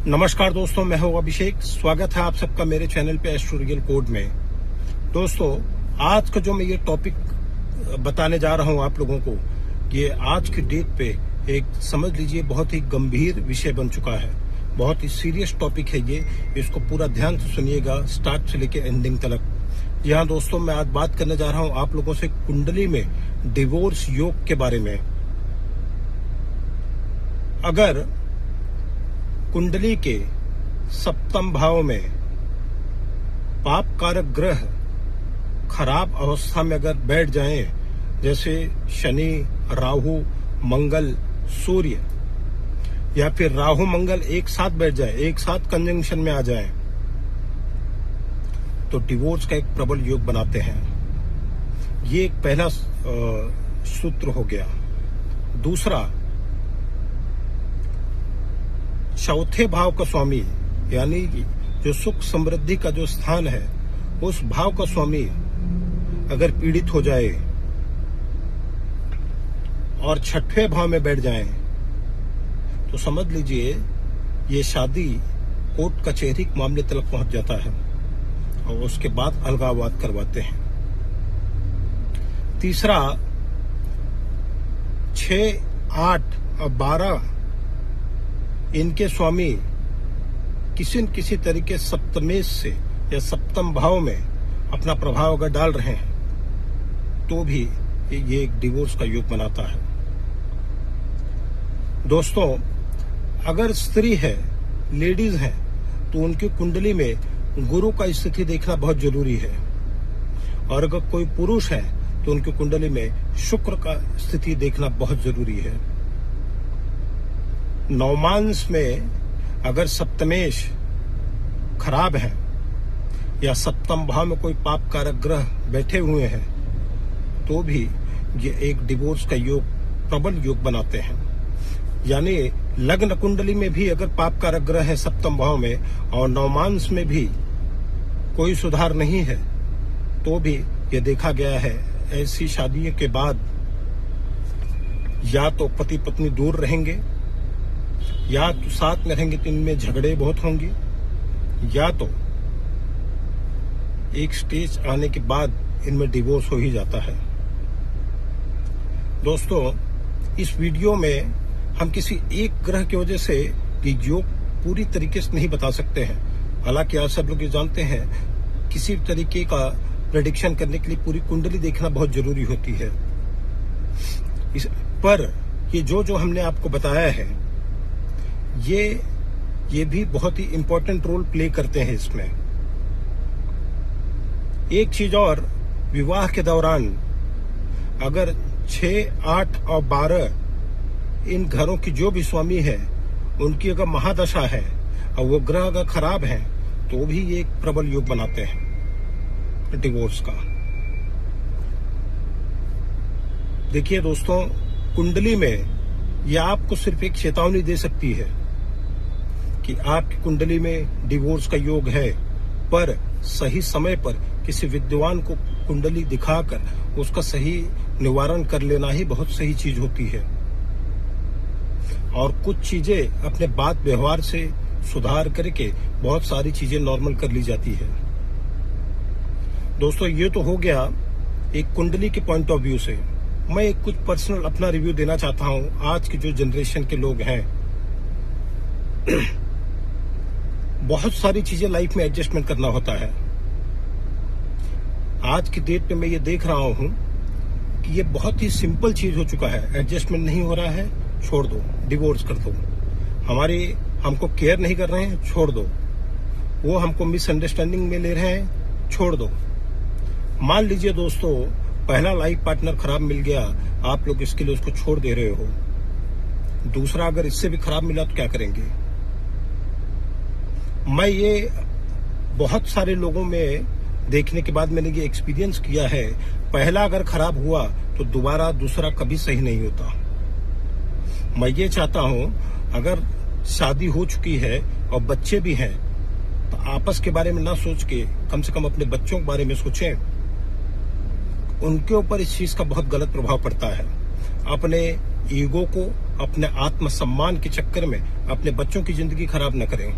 नमस्कार दोस्तों, मैं हूं अभिषेक। स्वागत है आप सबका मेरे चैनल पे एस्ट्रोरियल कोड में। दोस्तों, आज का जो मैं ये टॉपिक बताने जा रहा हूं आप लोगों को, ये आज की डेट पे एक समझ लीजिए बहुत ही गंभीर विषय बन चुका है। बहुत ही सीरियस टॉपिक है ये। इसको पूरा ध्यान से सुनिएगा, स्टार्ट से लेकर एंडिंग तक। जी हाँ दोस्तों, मैं आज बात करने जा रहा हूं आप लोगों से कुंडली में डिवोर्स योग के बारे में। अगर कुंडली के सप्तम भाव में पाप कारक ग्रह खराब अवस्था में अगर बैठ जाएं, जैसे शनि, राहु, मंगल, सूर्य, या फिर राहु मंगल एक साथ बैठ जाए, एक साथ कंजंक्शन में आ जाए, तो डिवोर्स का एक प्रबल योग बनाते हैं। ये एक पहला सूत्र हो गया। दूसरा, चौथे भाव का स्वामी यानी जो सुख समृद्धि का जो स्थान है, उस भाव का स्वामी अगर पीड़ित हो जाए और छठवें भाव में बैठ जाए, तो समझ लीजिए ये शादी कोर्ट कचहरी के मामले तक पहुंच जाता है और उसके बाद अलगाववाद करवाते हैं। तीसरा, 6, 8 और 12 इनके स्वामी किसी न किसी तरीके सप्तमेश से या सप्तम भाव में अपना प्रभाव अगर डाल रहे हैं, तो भी ये एक डिवोर्स का योग बनाता है। दोस्तों, अगर स्त्री है, लेडीज है, तो उनकी कुंडली में गुरु का स्थिति देखना बहुत जरूरी है। और अगर कोई पुरुष है तो उनकी कुंडली में शुक्र का स्थिति देखना बहुत जरूरी है। नवमांश में अगर सप्तमेश खराब है या सप्तम भाव में कोई पाप कारक ग्रह बैठे हुए हैं, तो भी ये एक डिवोर्स का योग, प्रबल योग बनाते हैं। यानी लग्न कुंडली में भी अगर पाप कारक ग्रह है सप्तम भाव में और नवमांश में भी कोई सुधार नहीं है, तो भी ये देखा गया है ऐसी शादियों के बाद या तो पति पत्नी दूर रहेंगे, या तो साथ में रहेंगे तो इनमें झगड़े बहुत होंगे, या तो एक स्टेज आने के बाद इनमें डिवोर्स हो ही जाता है। दोस्तों, इस वीडियो में हम किसी एक ग्रह की वजह से ये योग पूरी तरीके से नहीं बता सकते हैं। हालांकि आप सब लोग ये जानते हैं, किसी तरीके का प्रेडिक्शन करने के लिए पूरी कुंडली देखना बहुत जरूरी होती है। पर ये जो हमने आपको बताया है, ये भी बहुत ही इंपॉर्टेंट रोल प्ले करते हैं इसमें। एक चीज और, विवाह के दौरान अगर 6, 8 और 12 इन घरों की जो भी स्वामी है, उनकी अगर महादशा है और वो ग्रह अगर खराब है, तो भी ये एक प्रबल योग बनाते हैं डिवोर्स का। देखिए दोस्तों, कुंडली में ये आपको सिर्फ एक चेतावनी दे सकती है कि आपकी कुंडली में डिवोर्स का योग है, पर सही समय पर किसी विद्वान को कुंडली दिखाकर उसका सही निवारण कर लेना ही बहुत सही चीज होती है। और कुछ चीजें अपने बात व्यवहार से सुधार करके बहुत सारी चीजें नॉर्मल कर ली जाती है। दोस्तों, ये तो हो गया एक कुंडली के पॉइंट ऑफ व्यू से। मैं एक कुछ पर्सनल अपना रिव्यू देना चाहता हूं। आज की जो जनरेशन के लोग हैं, बहुत सारी चीजें लाइफ में एडजस्टमेंट करना होता है। आज की डेट पे मैं ये देख रहा हूं कि ये बहुत ही सिंपल चीज हो चुका है। एडजस्टमेंट नहीं हो रहा है, छोड़ दो, डिवोर्स कर दो। हमको केयर नहीं कर रहे हैं, छोड़ दो। वो हमको मिसअंडरस्टैंडिंग में ले रहे हैं, छोड़ दो। मान लीजिए दोस्तों, पहला लाइफ पार्टनर खराब मिल गया, आप लोग इसके लिए उसको छोड़ दे रहे हो। दूसरा अगर इससे भी खराब मिला तो क्या करेंगे? मैं ये बहुत सारे लोगों में देखने के बाद मैंने ये एक्सपीरियंस किया है, पहला अगर खराब हुआ तो दोबारा दूसरा कभी सही नहीं होता। मैं ये चाहता हूं, अगर शादी हो चुकी है और बच्चे भी हैं, तो आपस के बारे में ना सोच के कम से कम अपने बच्चों के बारे में सोचें। उनके ऊपर इस चीज का बहुत गलत प्रभाव पड़ता है। अपने ईगो को अपने आत्मसम्मान के चक्कर में अपने बच्चों की जिंदगी खराब न करें।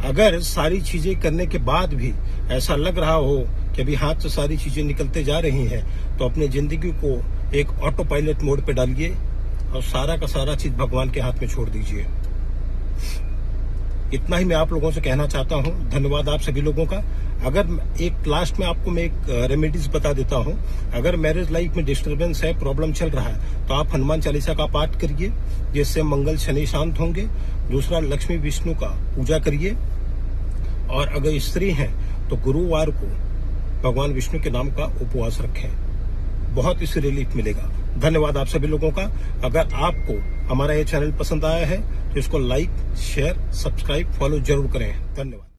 अगर सारी चीजें करने के बाद भी ऐसा लग रहा हो कि अभी हाथ से सारी चीजें निकलते जा रही हैं, तो अपनी जिंदगी को एक ऑटो पायलट मोड पे डालिए और सारा का सारा चीज भगवान के हाथ में छोड़ दीजिए। इतना ही मैं आप लोगों से कहना चाहता हूं। धन्यवाद आप सभी लोगों का। अगर एक लास्ट में आपको मैं एक रेमेडीज बता देता हूं। अगर मैरिज लाइफ में डिस्टर्बेंस है, प्रॉब्लम चल रहा है, तो आप हनुमान चालीसा का पाठ करिए, जिससे मंगल शनि शांत होंगे। दूसरा, लक्ष्मी विष्णु का पूजा करिए। और अगर स्त्री हैं तो गुरुवार को भगवान विष्णु के नाम का उपवास रखें, बहुत इससे रिलीफ मिलेगा। धन्यवाद आप सभी लोगों का। अगर आपको हमारा ये चैनल पसंद आया है तो इसको लाइक, शेयर, सब्सक्राइब, फॉलो जरूर करें। धन्यवाद।